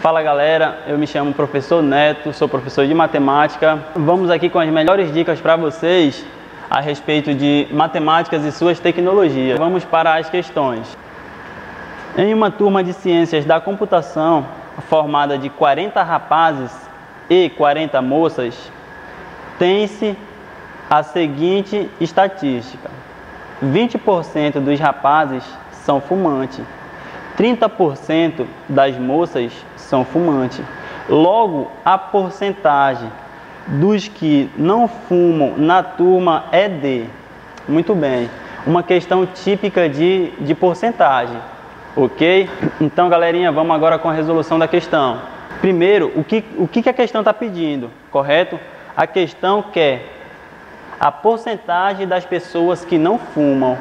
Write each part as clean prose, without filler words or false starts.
Fala galera, eu me chamo professor Neto, sou professor de matemática. Vamos aqui com as melhores dicas para vocês a respeito de matemáticas e suas tecnologias. Vamos para as questões. Em uma turma de ciências da computação, formada de 40 rapazes e 40 moças, tem-se a seguinte estatística: 20% dos rapazes são fumantes, 30% das moças são fumantes. Logo, a porcentagem dos que não fumam na turma é de... Muito bem, uma questão típica de porcentagem, ok? Então, galerinha, vamos agora com a resolução da questão. Primeiro, o que a questão está pedindo, correto? A questão quer a porcentagem das pessoas que não fumam.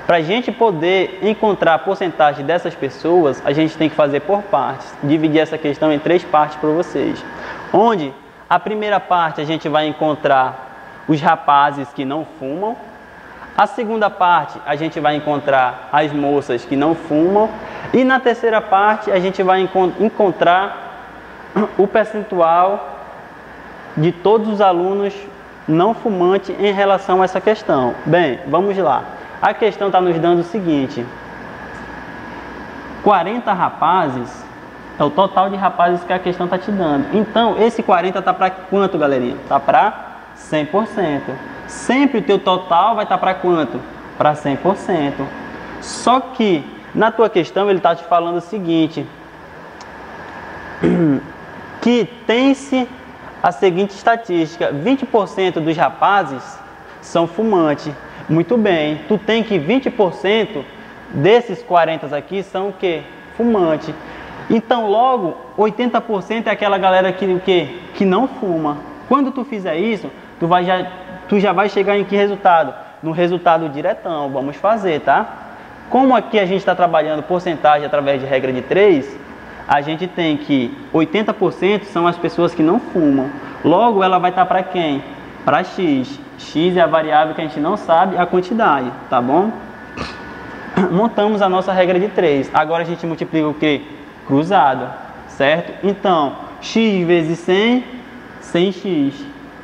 Para a gente poder encontrar a porcentagem dessas pessoas, a gente tem que fazer por partes, dividir essa questão em 3 partes para vocês. Onde a primeira parte a gente vai encontrar os rapazes que não fumam, a segunda parte a gente vai encontrar as moças que não fumam, e na terceira parte a gente vai encontrar o percentual de todos os alunos não fumantes em relação a essa questão. Bem, vamos lá. A questão está nos dando o seguinte: 40 rapazes é o total de rapazes que a questão está te dando. Então, esse 40 está para quanto, galerinha? Está para 100%. Sempre o teu total vai estar para quanto? Para 100%. Só que, na tua questão, ele está te falando o seguinte: que tem-se a seguinte estatística: 20% dos rapazes são fumantes. Muito bem, tu tem que 20% desses 40 aqui são o quê? Fumante. Então, logo, 80% é aquela galera que não fuma. Quando tu fizer isso, tu já vai chegar em que resultado? No resultado diretão. Vamos fazer, tá? Como aqui a gente está trabalhando porcentagem através de regra de 3, a gente tem que 80% são as pessoas que não fumam. Logo, ela vai estar para quem? Para x. X é a variável que a gente não sabe a quantidade, tá bom? Montamos a nossa regra de 3. Agora a gente multiplica o quê? Cruzado, certo? Então, x vezes 100, 100x,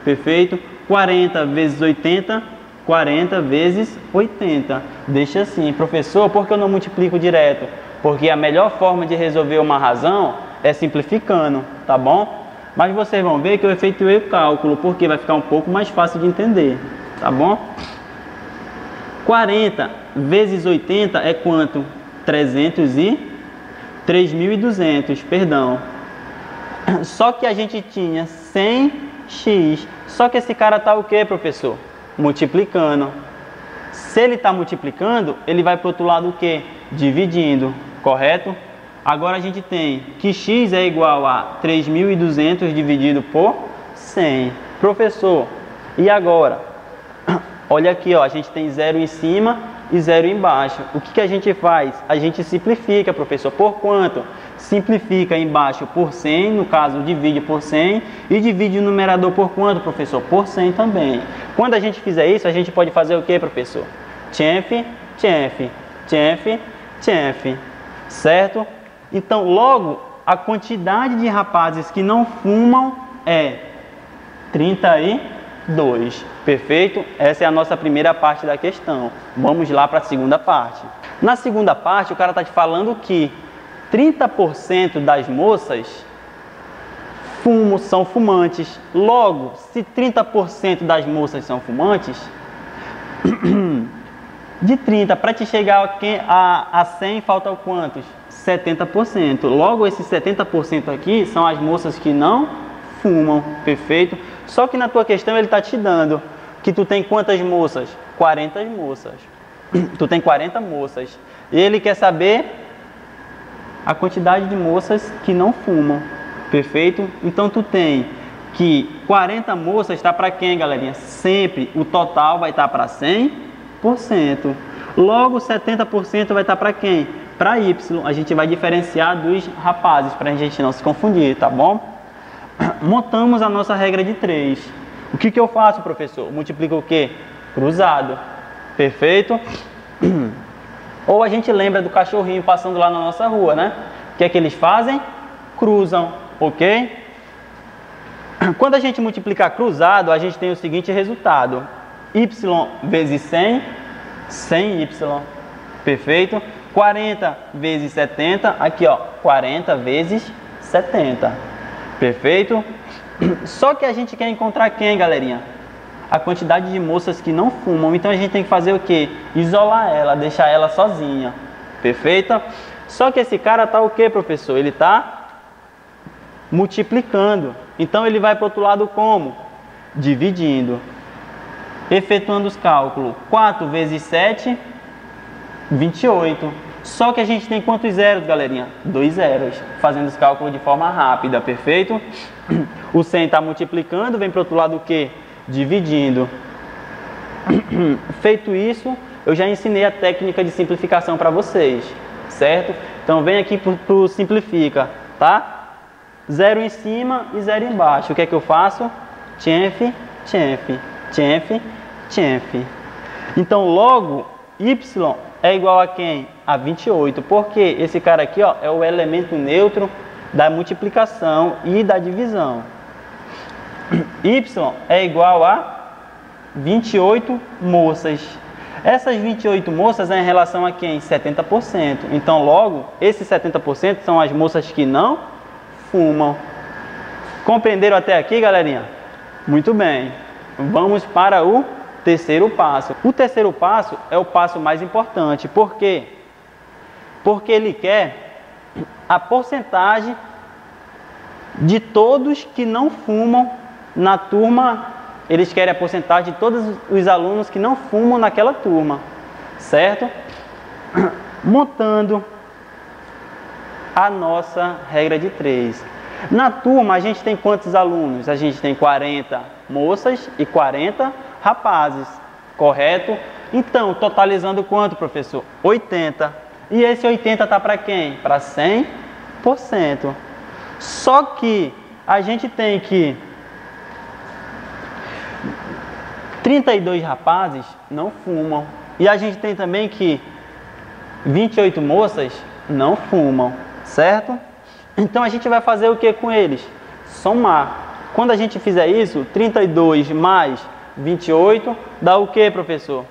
perfeito? 40 vezes 80, 40 vezes 80. Deixa assim, professor, por que eu não multiplico direto? Porque a melhor forma de resolver uma razão é simplificando, tá bom? Mas vocês vão ver que eu efetuei o cálculo, porque vai ficar um pouco mais fácil de entender, tá bom? 40 vezes 80 é quanto? 3.200, perdão. Só que a gente tinha 100x. Só que esse cara tá o quê, professor? Multiplicando. Se ele está multiplicando, ele vai para o outro lado o quê? Dividindo, correto? Agora a gente tem que x é igual a 3.200 dividido por 100. Professor, e agora? Olha aqui, ó, a gente tem 0 em cima e 0 embaixo. O que a gente faz? A gente simplifica, professor. Por quanto? Simplifica embaixo por 100, no caso divide por 100, e divide o numerador por quanto, professor? Por 100 também. Quando a gente fizer isso, a gente pode fazer o que, professor? Tchenf, tchenf, tchenf, tchenf, certo? Então, logo, a quantidade de rapazes que não fumam é 32. Perfeito? Essa é a nossa primeira parte da questão. Vamos lá para a segunda parte. Na segunda parte, o cara está te falando que 30% das moças são fumantes. Logo, se 30% das moças são fumantes, de 30 para te chegar a 100, faltam quantos? 70%. Logo, esses 70% aqui são as moças que não fumam, perfeito? Só que na tua questão ele está te dando que tu tem quantas moças? 40 moças. Tu tem 40 moças. E ele quer saber a quantidade de moças que não fumam, perfeito? Então tu tem que 40 moças está para quem, galerinha? Sempre o total vai estar para 100%. Logo, 70% vai estar para quem? Para Y. A gente vai diferenciar dos rapazes, para a gente não se confundir, tá bom? Montamos a nossa regra de 3. O que eu faço, professor? Multiplico o quê? Cruzado. Perfeito? Ou a gente lembra do cachorrinho passando lá na nossa rua, né? O que é que eles fazem? cruzam, ok? Quando a gente multiplicar cruzado, a gente tem o seguinte resultado: y vezes 100, 100y, perfeito? 40 vezes 70, aqui ó, 40 vezes 70, perfeito? Só que a gente quer encontrar quem, galerinha? A quantidade de moças que não fumam, então a gente tem que fazer o quê? Isolar ela, deixar ela sozinha, perfeita? Só que esse cara tá o quê, professor? Ele tá multiplicando, então ele vai para o outro lado como? Dividindo, efetuando os cálculos. 4 vezes 7, 28. Só que a gente tem quantos zeros, galerinha? 2 zeros, fazendo os cálculos de forma rápida, perfeito? O 100 está multiplicando, vem para o outro lado o quê? Dividindo. Feito isso, eu já ensinei a técnica de simplificação para vocês, certo? Então vem aqui para o simplifica, tá? 0 em cima e 0 embaixo. O que é que eu faço? Tchenf, tchenf, tchenf, tchenf. Então logo, y é igual a quem? A 28, porque esse cara aqui ó, é o elemento neutro da multiplicação e da divisão. Y é igual a 28 moças. Essas 28 moças é em relação a quem? 70%. Então logo, esses 70% são as moças que não fumam. Compreenderam até aqui, galerinha? Muito bem. Vamos para o terceiro passo. O terceiro passo é o passo mais importante. Por quê? Porque ele quer a porcentagem de todos que não fumam na turma. Eles querem a porcentagem de todos os alunos que não fumam naquela turma, certo? Montando a nossa regra de 3. Na turma a gente tem quantos alunos? A gente tem 40 moças e 40 rapazes, correto? Então, totalizando quanto, professor? 80. E esse 80 está para quem? Para 100%. Só que a gente tem que 32 rapazes não fumam. E a gente tem também que 28 moças não fumam, certo? Então a gente vai fazer o que com eles? Somar. Quando a gente fizer isso, 32 mais 28 dá o que, professor?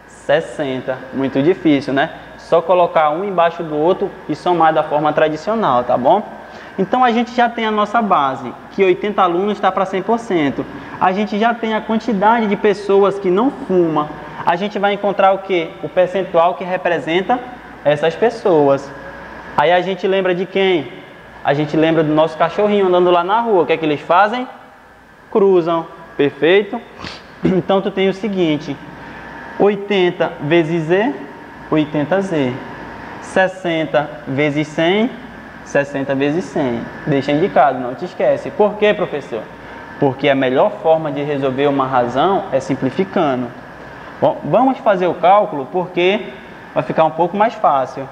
60. Muito difícil, né? Só colocar um embaixo do outro e somar da forma tradicional, tá bom? Então a gente já tem a nossa base, que 80 alunos está para 100%. A gente já tem a quantidade de pessoas que não fumam. A gente vai encontrar o que? O percentual que representa essas pessoas. Aí a gente lembra de quem? A gente lembra do nosso cachorrinho andando lá na rua. O que é que eles fazem? Cruzam. Perfeito? Então tu tem o seguinte: 80 vezes Z, 80Z. 60 vezes 100, 60 vezes 100. Deixa indicado, não te esquece. Por quê, professor? Porque a melhor forma de resolver uma razão é simplificando. Bom, vamos fazer o cálculo porque vai ficar um pouco mais fácil.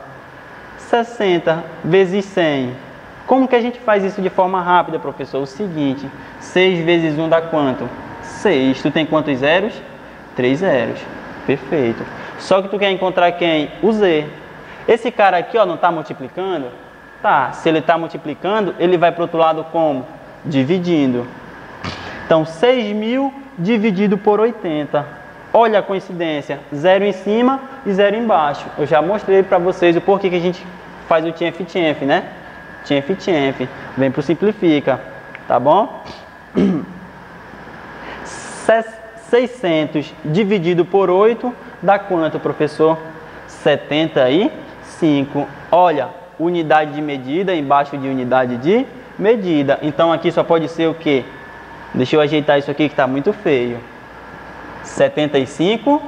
60 vezes 100. Como que a gente faz isso de forma rápida, professor? O seguinte: 6 vezes 1 dá quanto? 6. Tu tem quantos zeros? 3 zeros. Perfeito. Só que tu quer encontrar quem? O Z. Esse cara aqui ó, não está multiplicando? Tá. Se ele está multiplicando, ele vai para o outro lado como? Dividindo. Então, 6.000 dividido por 80. Olha a coincidência. 0 em cima e 0 embaixo. Eu já mostrei para vocês o porquê que a gente faz o tchenf, né? Tchenf. Vem para o simplifica. Tá bom? 600 dividido por 8 dá quanto, professor? 75. Olha, unidade de medida embaixo de unidade de medida. Então aqui só pode ser o quê? Deixa eu ajeitar isso aqui que está muito feio. 75%.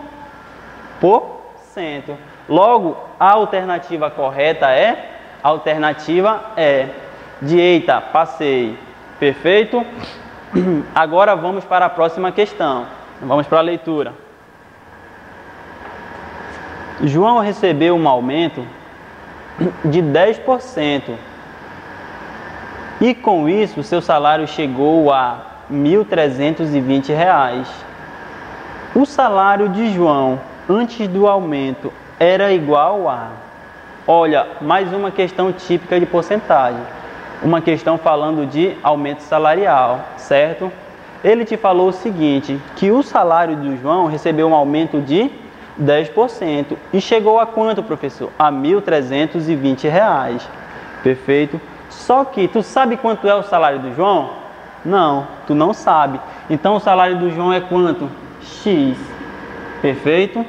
Logo, a alternativa correta é? A alternativa é direita, passei. Perfeito? Agora vamos para a próxima questão. Vamos para a leitura. João recebeu um aumento de 10%. E com isso, seu salário chegou a R$ 1.320. O salário de João, antes do aumento, era igual a... Olha, mais uma questão típica de porcentagem. uma questão falando de aumento salarial, certo? Ele te falou o seguinte, que o salário do João recebeu um aumento de 10% e chegou a quanto, professor? A R$ 1.320. Perfeito? Só que tu sabe quanto é o salário do João? Não, tu não sabe. Então o salário do João é quanto? X. Perfeito?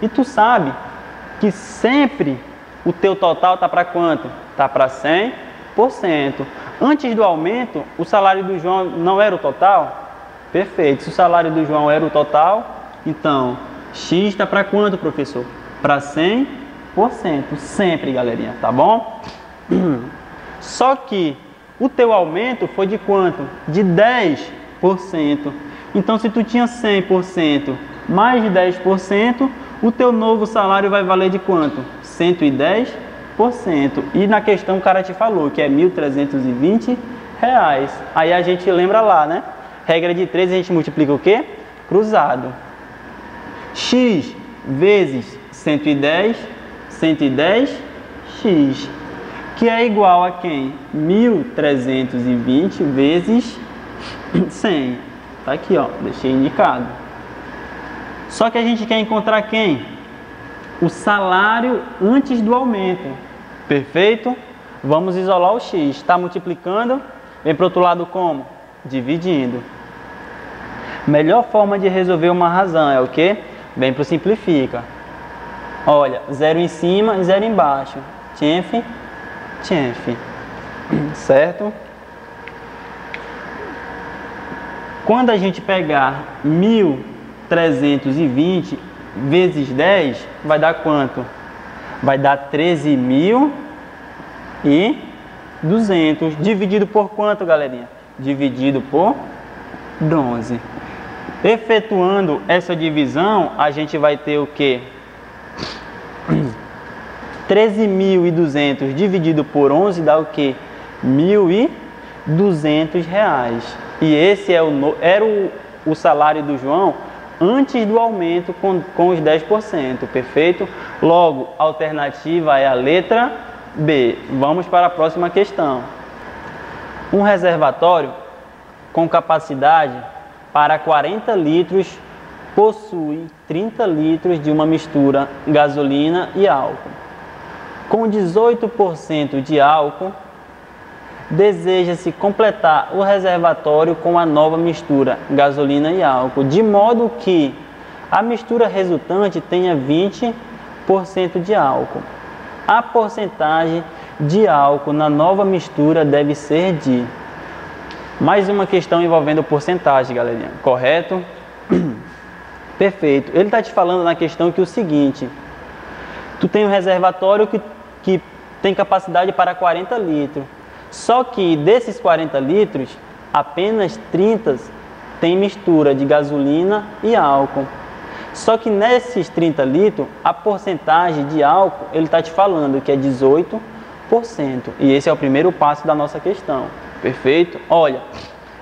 E tu sabe que sempre o teu total está para quanto? Está para 100%. Antes do aumento, o salário do João não era o total? Perfeito. Se o salário do João era o total, então X está para quanto, professor? Para 100%. Sempre, galerinha, tá bom? Só que o teu aumento foi de quanto? De 10%. Então, se tu tinha 100% mais de 10%, o teu novo salário vai valer de quanto? 110%. E na questão o cara te falou que é R$ 1.320. Aí a gente lembra lá, né? Regra de 3, a gente multiplica o quê? Cruzado. X vezes 110, 110x, que é igual a quem? 1.320 vezes 100. Tá aqui, ó, deixei indicado. Só que a gente quer encontrar quem? O salário antes do aumento. Perfeito? Vamos isolar o x. Está multiplicando, vem para o outro lado como? Dividindo. Melhor forma de resolver uma razão é o quê? Vem para o simplifica. Olha, 0 em cima e 0 embaixo. Tchenf, tchenf. Certo? Quando a gente pegar 1.320 vezes 10, vai dar quanto? Vai dar 13.200. Dividido por quanto, galerinha? Dividido por 12. Efetuando essa divisão, a gente vai ter o quê? 13.200 dividido por 11 dá o quê? R$ 1.200. E esse era o salário do João antes do aumento com os 10%. Perfeito? Logo, a alternativa é a letra B. Vamos para a próxima questão. Um reservatório com capacidade para 40 litros possui 30 litros de uma mistura gasolina e álcool. Com 18% de álcool, deseja-se completar o reservatório com a nova mistura gasolina e álcool, de modo que a mistura resultante tenha 20% de álcool. A porcentagem de álcool na nova mistura deve ser de... Mais uma questão envolvendo porcentagem, galerinha. Correto? Perfeito. Ele está te falando na questão que o seguinte: tu tem um reservatório que tem capacidade para 40 litros. Só que desses 40 litros, apenas 30 tem mistura de gasolina e álcool. Só que nesses 30 litros, a porcentagem de álcool, ele está te falando que é 18%. E esse é o primeiro passo da nossa questão. Perfeito? Olha,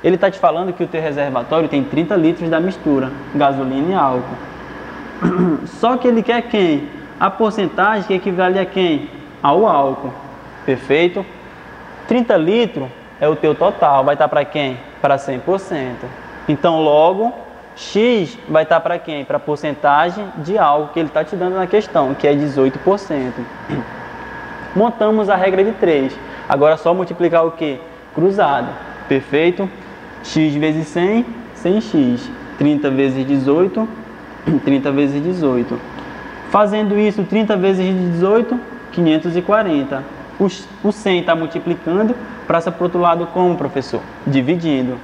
ele está te falando que o teu reservatório tem 30 litros da mistura, gasolina e álcool. Só que ele quer quem? A porcentagem que equivale a quem? Ao álcool. Perfeito? 30 litros é o teu total, vai estar para quem? Para 100%. Então, logo, X vai estar para quem? Para a porcentagem de álcool que ele está te dando na questão, que é 18%. Montamos a regra de 3. Agora é só multiplicar o quê? Cruzado. Perfeito? X vezes 100, 100x. 30 vezes 18, 30 vezes 18. Fazendo isso, 30 vezes 18, 540. O 100 está multiplicando, passa para o outro lado como, professor? Dividindo.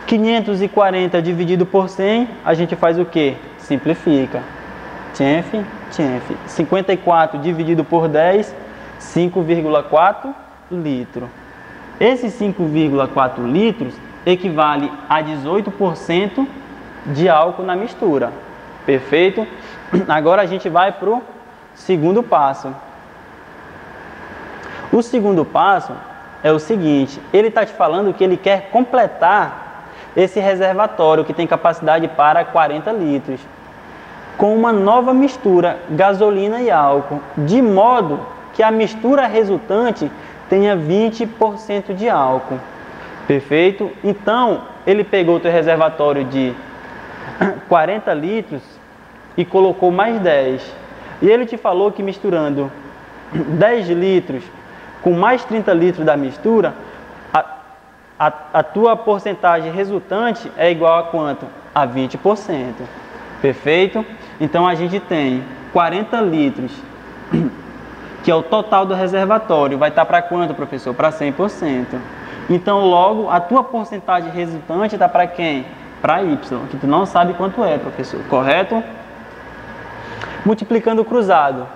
540 dividido por 100, a gente faz o quê? Simplifica. Tchenf, tchenf. 54 dividido por 10, 5,4 litros. Esses 5,4 litros equivale a 18% de álcool na mistura. Perfeito? Agora a gente vai para o segundo passo. O segundo passo é o seguinte: ele está te falando que ele quer completar esse reservatório que tem capacidade para 40 litros com uma nova mistura gasolina e álcool, de modo que a mistura resultante tenha 20% de álcool. Perfeito? Então, ele pegou o teu reservatório de 40 litros e colocou mais 10. E ele te falou que misturando 10 litros com mais 30 litros da mistura, a tua porcentagem resultante é igual a quanto? A 20%. Perfeito? Então, a gente tem 40 litros, que é o total do reservatório. Vai estar para quanto, professor? Para 100%. Então, logo, a tua porcentagem resultante está para quem? Para Y, que tu não sabe quanto é, professor. Correto? Multiplicando o cruzado.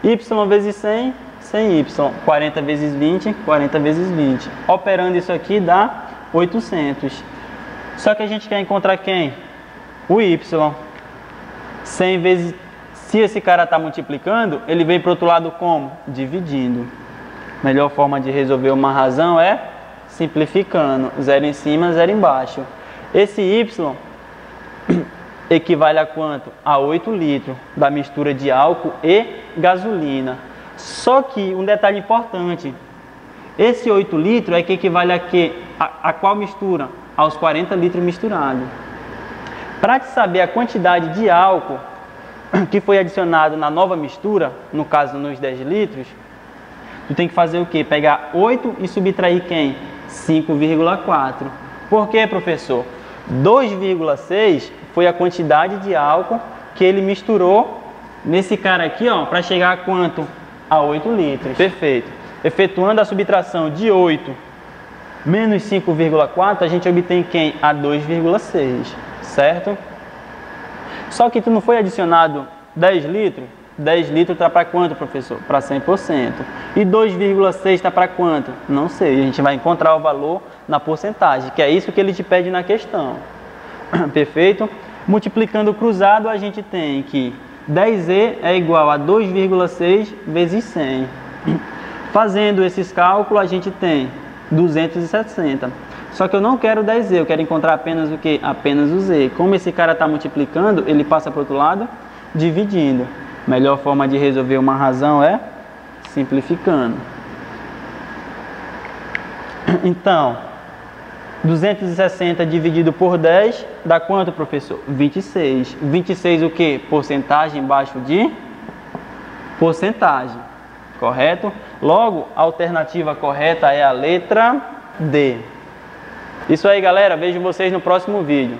Y vezes 100, 100Y. 40 vezes 20, 40 vezes 20. Operando isso aqui dá 800. Só que a gente quer encontrar quem? O Y. 100 vezes... Se esse cara está multiplicando, ele vem para o outro lado como? Dividindo. Melhor forma de resolver uma razão é simplificando. 0 em cima, 0 embaixo. Esse Y equivale a quanto? A 8 litros da mistura de álcool e gasolina. Só que um detalhe importante. Esse 8 litros é que equivale a quê? A qual mistura? Aos 40 litros misturados. Para te saber a quantidade de álcool que foi adicionado na nova mistura, no caso nos 10 litros, tu tem que fazer o quê? Pegar 8 e subtrair quem? 5,4. Por quê, professor? 2,6 foi a quantidade de álcool que ele misturou nesse cara aqui, ó, para chegar a quanto? A 8 litros. Perfeito. Efetuando a subtração de 8 menos 5,4, a gente obtém quem? A 2,6, certo? Só que tu não foi adicionado 10 litros? 10 litros está para quanto, professor? Para 100%. E 2,6 está para quanto? Não sei. A gente vai encontrar o valor na porcentagem, que é isso que ele te pede na questão. Perfeito? Multiplicando o cruzado, a gente tem que 10E é igual a 2,6 vezes 100. Fazendo esses cálculos, a gente tem 260. Só que eu não quero 10Z, eu quero encontrar apenas o que? Apenas o Z. Como esse cara está multiplicando, ele passa para o outro lado, dividindo. Melhor forma de resolver uma razão é simplificando. Então, 260 dividido por 10 dá quanto, professor? 26. 26 o que? Porcentagem embaixo de porcentagem. Correto? Logo, a alternativa correta é a letra D. Isso aí, galera. Vejo vocês no próximo vídeo.